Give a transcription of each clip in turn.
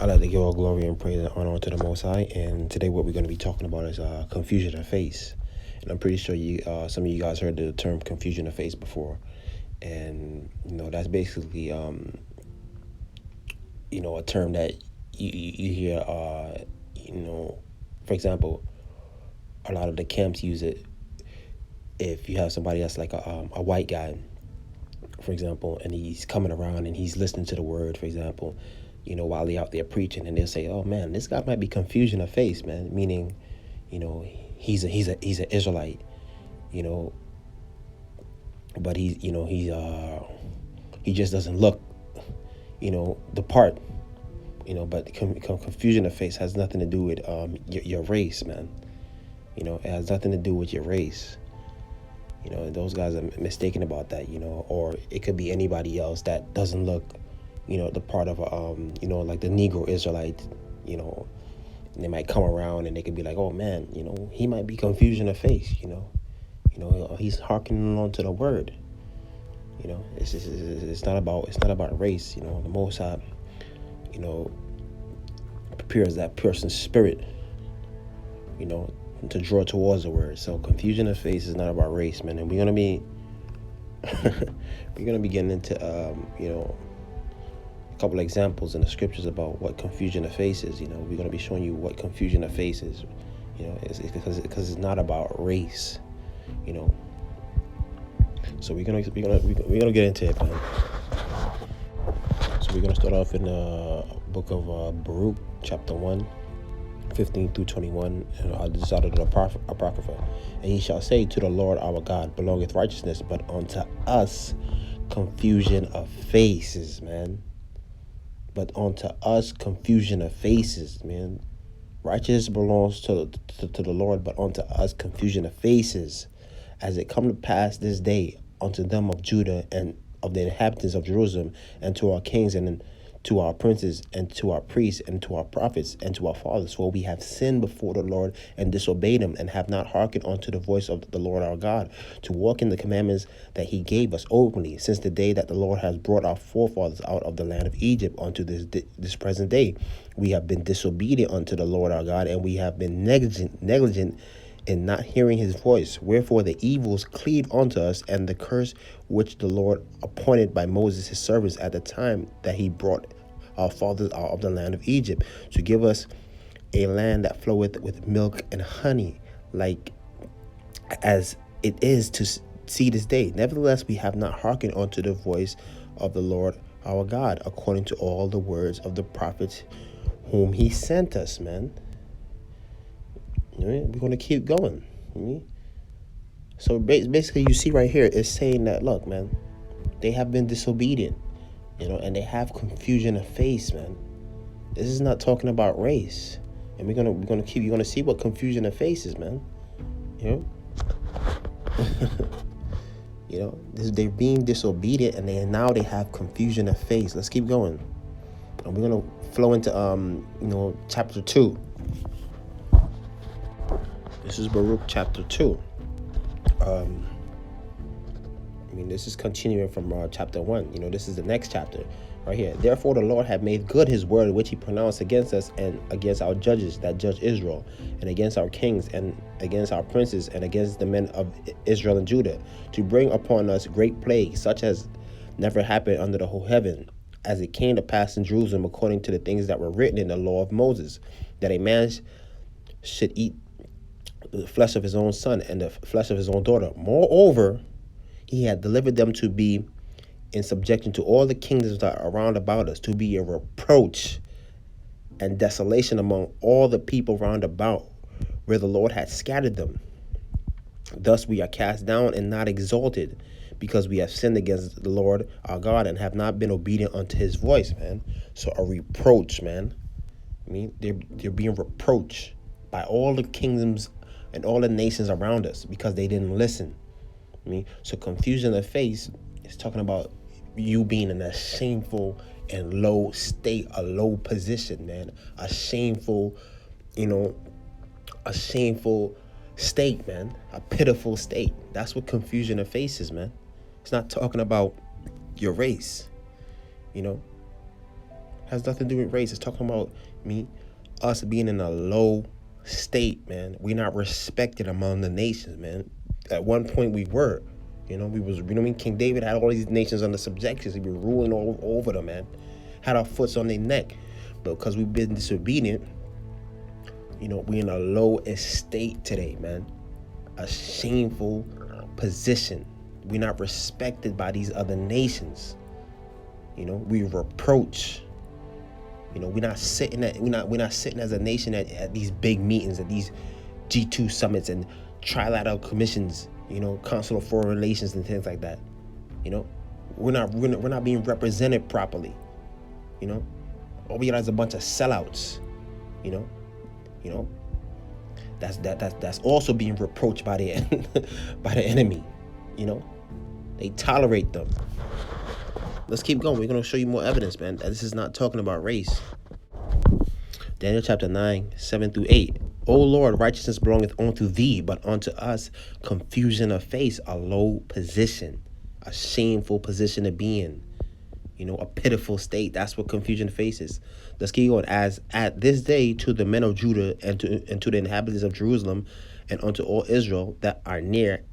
I'd like to give all glory and praise and honor to the Most High. And today, what we're going to be talking about is confusion of face. And I'm pretty sure some of you guys heard the term confusion of face before. And that's basically a term that you hear. For example, a lot of the camps use it. If you have somebody that's like a white guy, for example, and he's coming around and he's listening to the word, for example, while they out there preaching, and they'll say, "Oh man, this guy might be confusion of face, man," meaning, he's an Israelite, but he just doesn't look, the part, but confusion of face has nothing to do with your race, man. It has nothing to do with your race. Those guys are mistaken about that, or it could be anybody else that doesn't look, the part of like the Negro Israelite, and they might come around and they could be like, "Oh man, he might be confusion of face, he's hearkening on to the word." It's not about race. The Most High, prepares that person's spirit, to draw towards the word. So confusion of face is not about race, man. And we're gonna be getting into a couple of examples in the scriptures about what confusion of face is. We're gonna be showing you what confusion of face is. It's because it's not about race. So we're gonna get into it, man. So we're gonna start off in the book of Baruch, chapter 1. 15 through 21, and this out of the Apocrypha. And he shall say, "To the Lord our God belongeth righteousness, but unto us confusion of faces," man. But unto us confusion of faces, man. Righteousness belongs to the Lord, but unto us confusion of faces, as it come to pass this day unto them of Judah and of the inhabitants of Jerusalem, and to our kings and to our princes and to our priests and to our prophets and to our fathers, for we have sinned before the Lord and disobeyed him, and have not hearkened unto the voice of the Lord our God, to walk in the commandments that he gave us openly, since the day that the Lord has brought our forefathers out of the land of Egypt unto this present day. We have been disobedient unto the Lord our God, and we have been negligent in not hearing his voice. Wherefore the evils cleave unto us, and the curse which the Lord appointed by Moses his servants at the time that he brought our fathers out of the land of Egypt, to give us a land that floweth with milk and honey, like as it is to see this day. Nevertheless, we have not hearkened unto the voice of the Lord our God, according to all the words of the prophets whom he sent us, man. We're going to keep going. So basically, you see right here, it's saying that, look, man, they have been disobedient, and they have confusion of face, man. This is not talking about race, and you're gonna see what confusion of face is, man. They're being disobedient, and they have confusion of face. Let's keep going, and we're gonna flow into chapter 2. This is Baruch chapter 2. This is continuing from chapter 1. This is the next chapter right here. Therefore the Lord hath made good his word which he pronounced against us, and against our judges that judge Israel, and against our kings, and against our princes, and against the men of Israel and Judah, to bring upon us great plagues, such as never happened under the whole heaven, as it came to pass in Jerusalem, according to the things that were written in the law of Moses, that a man should eat the flesh of his own son and the flesh of his own daughter. Moreover, he had delivered them to be in subjection to all the kingdoms that are around about us, to be a reproach and desolation among all the people round about, where the Lord had scattered them. Thus we are cast down and not exalted, because we have sinned against the Lord our God, and have not been obedient unto his voice, man. So a reproach, man. They're being reproached by all the kingdoms and all the nations around us, because they didn't listen. So confusion of face is talking about you being in a shameful and low state, a low position, man. A shameful state, man. A pitiful state. That's what confusion of face is, man. It's not talking about your race, Has nothing to do with race. It's talking about us being in a low state, man. We're not respected among the nations, man. At one point we were. King David had all these nations under subjection. He was ruling all over them, man. Had our foots on their neck. But because we've been disobedient, we're in a low estate today, man. A shameful position. We're not respected by these other nations. We reproach. We're not sitting as a nation at these big meetings, at these G2 summits and trilateral commissions, Council of Foreign Relations and things like that. We're not being represented properly. All we got is a bunch of sellouts. That's also being reproached by the enemy. They tolerate them. Let's keep going. We're going to show you more evidence, man, that this is not talking about race. Daniel chapter 9, 7 through 8. O Lord, righteousness belongeth unto thee, but unto us confusion of face, a low position, a shameful position to be in, a pitiful state. That's what confusion of face is. Let's keep going. As at this day to the men of Judah and to the inhabitants of Jerusalem and unto all Israel that are near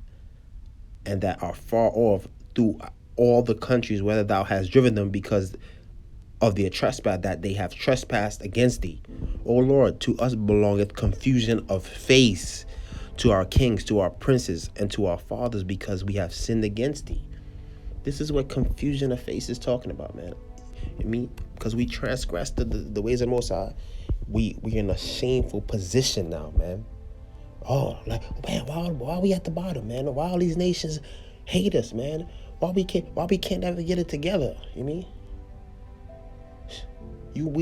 and that are far off through all the countries, whether thou hast driven them because of their trespass that they have trespassed against thee. O Lord, to us belongeth confusion of face, to our kings, to our princes, and to our fathers, because we have sinned against thee. This is what confusion of face is talking about, man. Because we transgressed the ways of the Most High, we're in a shameful position now, man. Oh, man, why are we at the bottom, man? Why all these nations hate us, man? Why we can't ever get it together? We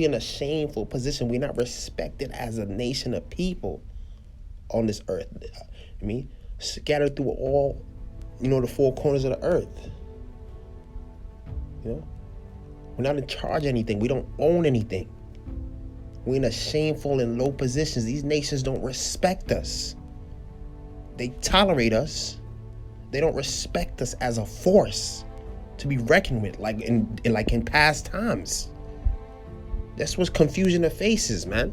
in a shameful position. We're not respected as a nation of people on this earth. Scattered through all, the four corners of the earth. We're not in charge of anything. We don't own anything. We're in a shameful and low positions. These nations don't respect us. They tolerate us. They don't respect us as a force to be reckoned with, like in past times. That's what confusion of faces, man.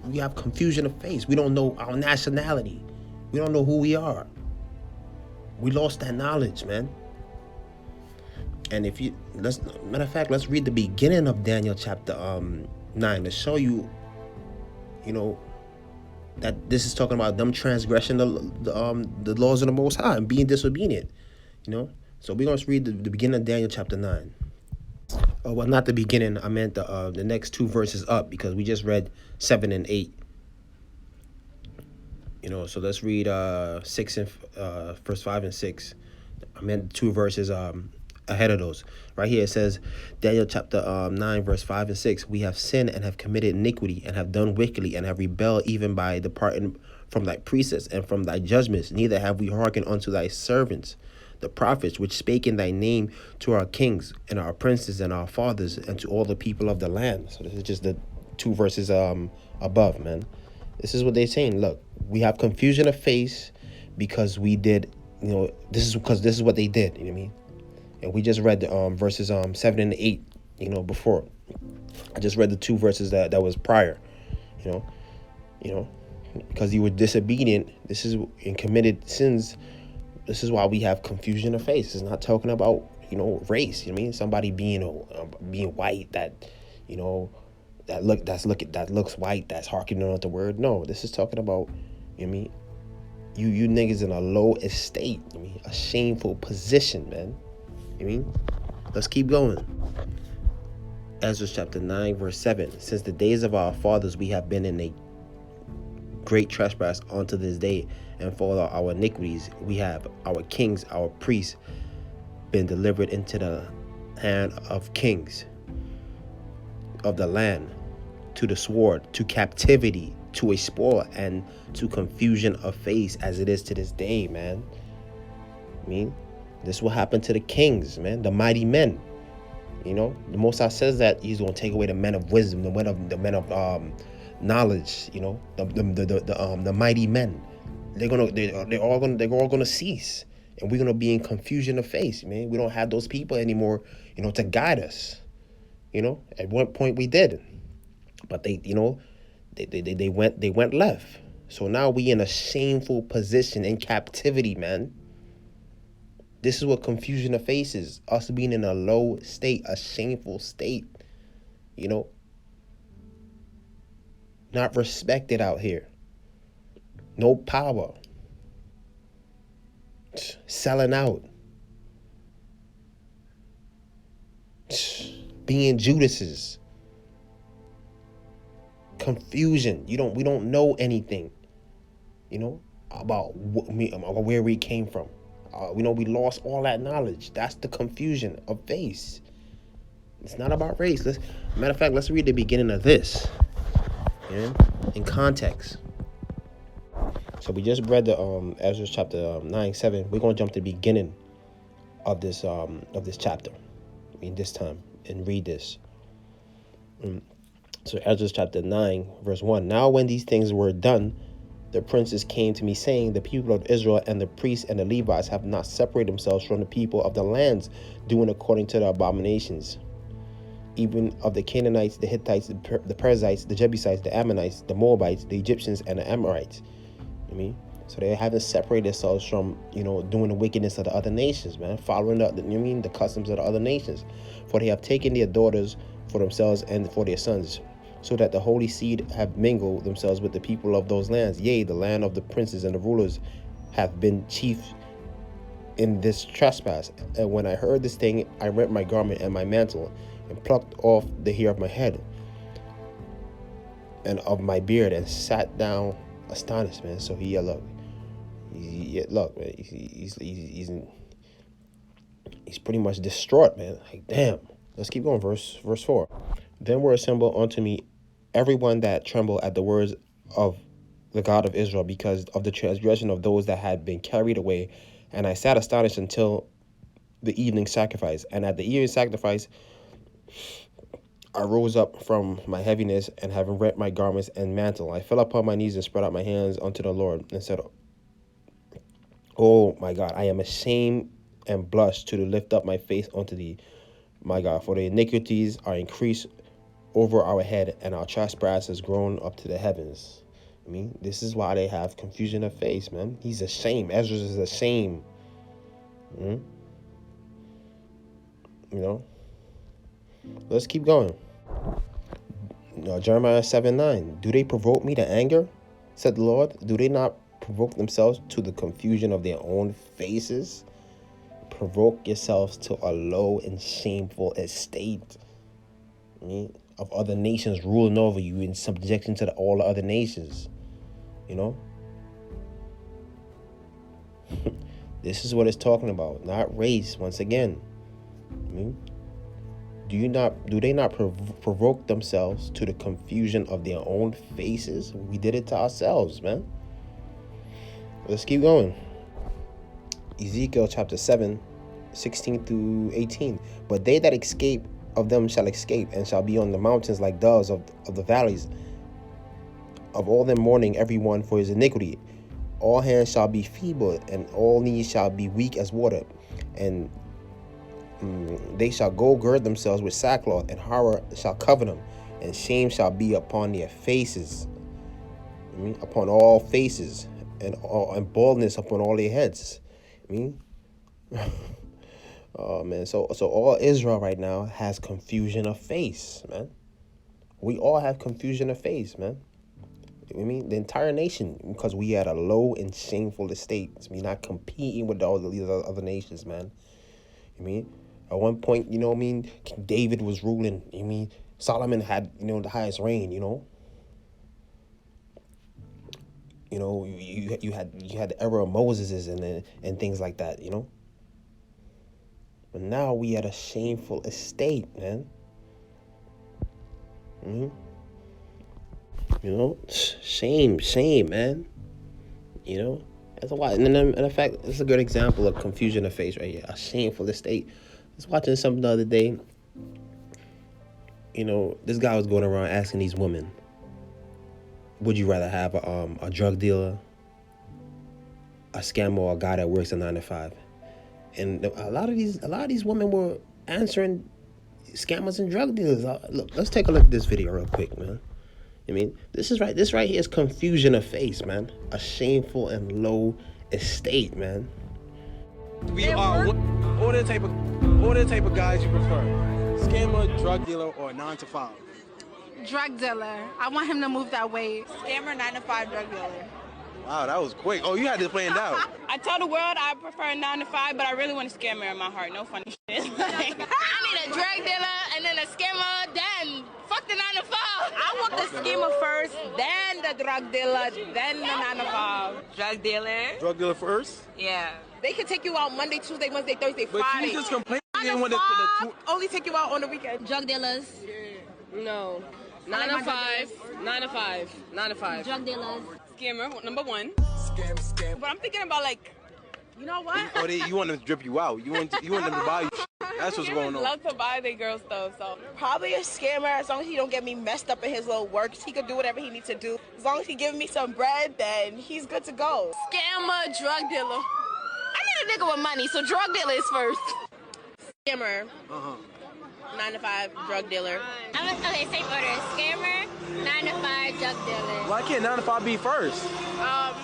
We have confusion of face. We don't know our nationality. We don't know who we are. We lost that knowledge, man. And matter of fact, let's read the beginning of Daniel chapter 9 to show you, that this is talking about them transgressing the laws of the Most High and being disobedient. So we're going to read the beginning of Daniel chapter 9. Well, not the beginning. I meant the next two verses up, because we just read 7 and 8. So let's read 6 and verse 5 and 6. I meant 2 verses ahead of those. Right here it says, Daniel chapter 9 verse 5 and 6. We have sinned and have committed iniquity and have done wickedly and have rebelled even by departing from thy precepts and from thy judgments. Neither have we hearkened unto thy servants, the prophets, which spake in thy name to our kings and our princes and our fathers and to all the people of the land. So this is just the 2 verses above, man. This is what they're saying. Look, we have confusion of face because we did, this is what they did, And we just read the verses 7 and 8, before. I just read the 2 verses that was prior, because you were disobedient. And committed sins. This is why we have confusion of face. It's not talking about, race. Somebody being white that, that looks white, that's hearkening on the word. No, this is talking about, you niggas in a low estate. A shameful position, man. Let's keep going. Ezra chapter 9 verse 7. Since the days of our fathers we have been in a great trespass unto this day, and for our iniquities we have our kings, our priests, been delivered into the hand of kings of the land, to the sword, to captivity, to a spoil, and to confusion of face, as it is to this day, man. This will happen to the kings, man, the mighty men. The Most High says that He's going to take away the men of wisdom, the men of knowledge. The mighty men. They're all gonna cease. And we're going to be in confusion of face, man. We don't have those people anymore, to guide us. At one point we did. But they went left. So now we in a shameful position in captivity, man. This is what confusion of face is. Us being in a low state, a shameful state. Not respected out here. No power. Selling out. Being Judases. Confusion. We don't know anything, about where we came from. We lost all that knowledge. That's the confusion of face. It's not about race. Matter of fact, let's read the beginning of this, in context. So we just read the Ezra chapter 9:7. We're gonna jump to the beginning of this chapter. This time, and read this. So Ezra chapter 9, verse 1. Now when these things were done, the princes came to me, saying, the people of Israel and the priests and the Levites have not separated themselves from the people of the lands, doing according to the abominations, even of the Canaanites, the Hittites, the Perizzites, the Jebusites, the Ammonites, the Moabites, the Egyptians, and the Amorites. So they haven't separated themselves from, doing the wickedness of the other nations, man, following the customs of the other nations. For they have taken their daughters for themselves and for their sons, so that the holy seed have mingled themselves with the people of those lands. Yea, the land of the princes and the rulers have been chief in this trespass. And when I heard this thing, I rent my garment and my mantle, and plucked off the hair of my head and of my beard, and sat down astonished, man. So look, man, he's pretty much distraught, man. Like, damn. Let's keep going. Verse 4. Then were assembled unto me everyone that trembled at the words of the God of Israel, because of the transgression of those that had been carried away. And I sat astonished until the evening sacrifice. And at the evening sacrifice, I rose up from my heaviness, and having rent my garments and mantle, I fell upon my knees and spread out my hands unto the Lord, and said, Oh my God, I am ashamed and blushed to lift up my face unto thee, my God, for the iniquities are increased over our head, and our trespass has grown up to the heavens. This is why they have confusion of face, man. He's ashamed. Ezra is ashamed. Let's keep going. Jeremiah 7:9. Do they provoke me to anger? Said the Lord. Do they not provoke themselves to the confusion of their own faces? Provoke yourselves to a low and shameful estate of other nations ruling over you in subjection to all the other nations. This is what it's talking about, not race. Once again, do they not provoke themselves to the confusion of their own faces? We did it to ourselves, man. Let's keep going. Ezekiel chapter 7, 16 through 18. But they that escape of them shall escape, and shall be on the mountains like doves of the valleys. Of all them mourning every one for his iniquity. All hands shall be feeble, and all knees shall be weak as water. And they shall go gird themselves with sackcloth, and horror shall cover them, and shame shall be upon their faces, upon all faces, and baldness upon all their heads. Oh man, so all Israel right now has confusion of face, man. We all have confusion of face, man. The entire nation, because we had a low and shameful estate. We not competing with all these other nations, man. At one point, David was ruling. Solomon had, the highest reign. You had the era of Moses and things like that. But now we at a shameful estate, man. Shame, man. That's a lot. And in fact, it's a good example of confusion of face right here. A shameful estate. I was watching something the other day. This guy was going around asking these women, would you rather have a drug dealer, a scammer, or a guy that works a 9 to 5? And a lot of these women were answering scammers and drug dealers. Look, let's take a look at this video real quick, man. I mean, this right here is confusion of face, man. A shameful and low estate, man. We are what the type of guys you prefer? Scammer, drug dealer, or 9 to 5? Drug dealer. I want him to move that way. Scammer, 9 to 5, drug dealer. Wow, that was quick. Oh, you had this planned out. I tell the world I prefer 9 to 5, but I really want a scammer in my heart. No funny shit. I need a drug dealer and then a scammer, then fuck the 9 to 5. I want the scammer first, then the drug dealer, then the 9 to 5. Drug dealer? Drug dealer first? Yeah. They can take you out Monday, Tuesday, Wednesday, Thursday, But Friday. you just complain again 9 when to the 5, only take you out on the weekend. Drug dealers. No. 9 to 5. 9 to 5. 9 to 5. Drug dealers. Scammer, number 1. Scam. But I'm thinking about like, you know what? Oh, you want them to drip you out. You want them to buy you. That's what's going on. Love to buy the girl stuff, so. Probably a scammer as long as he don't get me messed up in his little works. He could do whatever he needs to do. As long as he giving me some bread, then he's good to go. Scammer, drug dealer. I need a nigga with money, so drug dealer is first. Scammer. 9 to 5, drug dealer. Okay, same order. Scammer, 9 to 5, drug dealer. Why can't 9 to 5 be first? 9 to 5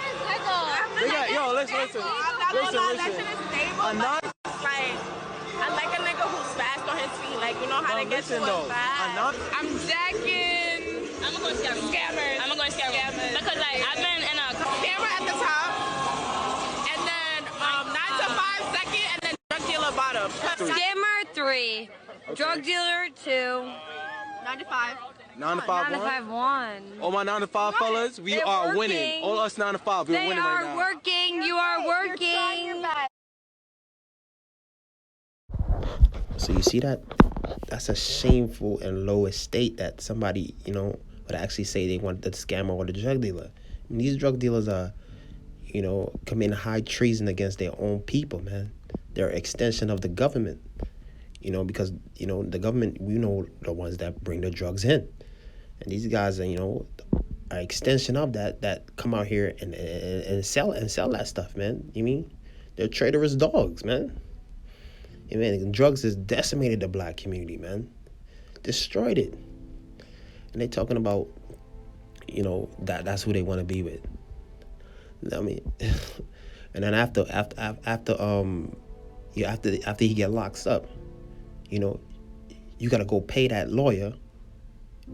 is good though. They got, listen. Like, I like a nigga who's fast on his feet. Like, you know how to get to listen, though. it fast. I'm jacking. I'm gonna go Scammers. I'm gonna go scammer. Because like I've been in a Scammer at the top, and then 9 to 5 second, and then drug dealer bottom. scammer 3, drug dealer 2, 9 to 5. 9 to 5 9 to one? 5 1. All my 9 to 5 fellas, we They're are working. winning. All us 9 to 5, we're They winning right are now. working. You are working. So you see that? That's a shameful and low estate that somebody, would actually say they want the scammer or the drug dealer. And these drug dealers are, committing high treason against their own people, man. They're an extension of the government, because, the government, we know the ones that bring the drugs in. And these guys are, an extension of that come out here and sell that stuff, man. You mean? They're traitorous dogs, man. And man, drugs has decimated the black community, man. Destroyed it. And they talking about, that's who they want to be with. I mean, and then after he get locked up, you gotta go pay that lawyer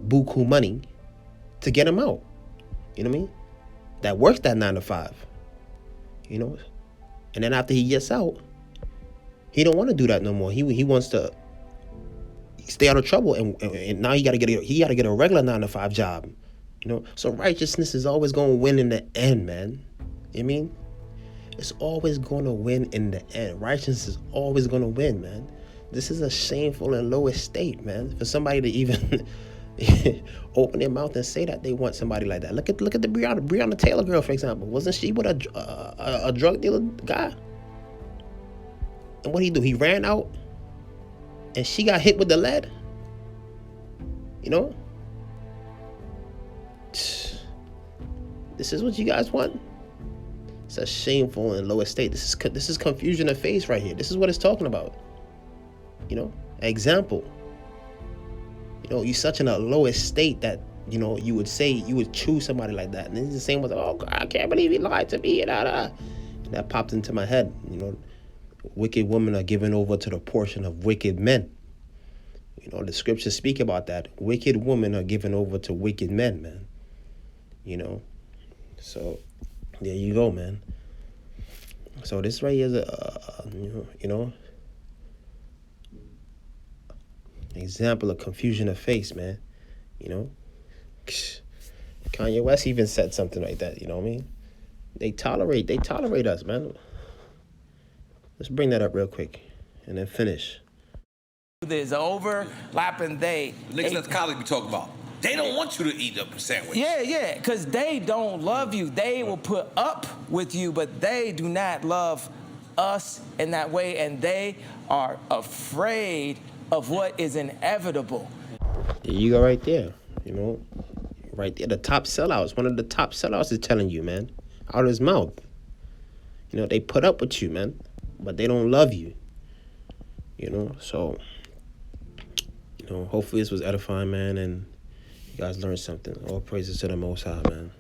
buku money to get him out. You know what I mean? That works that 9 to 5. And then after he gets out, he don't want to do that no more. He wants to stay out of trouble, and now he gotta get a regular 9 to 5 job. So righteousness is always gonna win in the end, man. You know what I mean? It's always gonna win in the end. Righteousness is always gonna win, man. This is a shameful and low estate, man. For somebody to even open their mouth and say that they want somebody like that. Look at the Breonna Taylor girl, for example. Wasn't she with a drug dealer guy? And what did he do? He ran out, and she got hit with the lead. This is what you guys want. It's a shameful and low estate. This is confusion of face right here. This is what it's talking about. Example. You're such in a low estate that you would say you would choose somebody like that. And it's the same with, oh God, I can't believe he lied to me. And that popped into my head. Wicked women are given over to the portion of wicked men. The scriptures speak about that. Wicked women are given over to wicked men, man. So there you go, man. So this right here is an example of confusion of face, man. Kanye West even said something like that. You know what I mean? They tolerate us, man. Let's bring that up real quick and then finish. There's overlapping they. Niggas at the college we talk about. They don't want you to eat a sandwich. Yeah, because they don't love you. They will put up with you, but they do not love us in that way, and they are afraid of what is inevitable. There you go right there. Right there, the top sellouts. One of the top sellouts is telling you, man, out of his mouth. You know, they put up with you, man, but they don't love you. You know, so, you know, hopefully this was edifying, man, and you guys learned something. All praises to the Most High, man.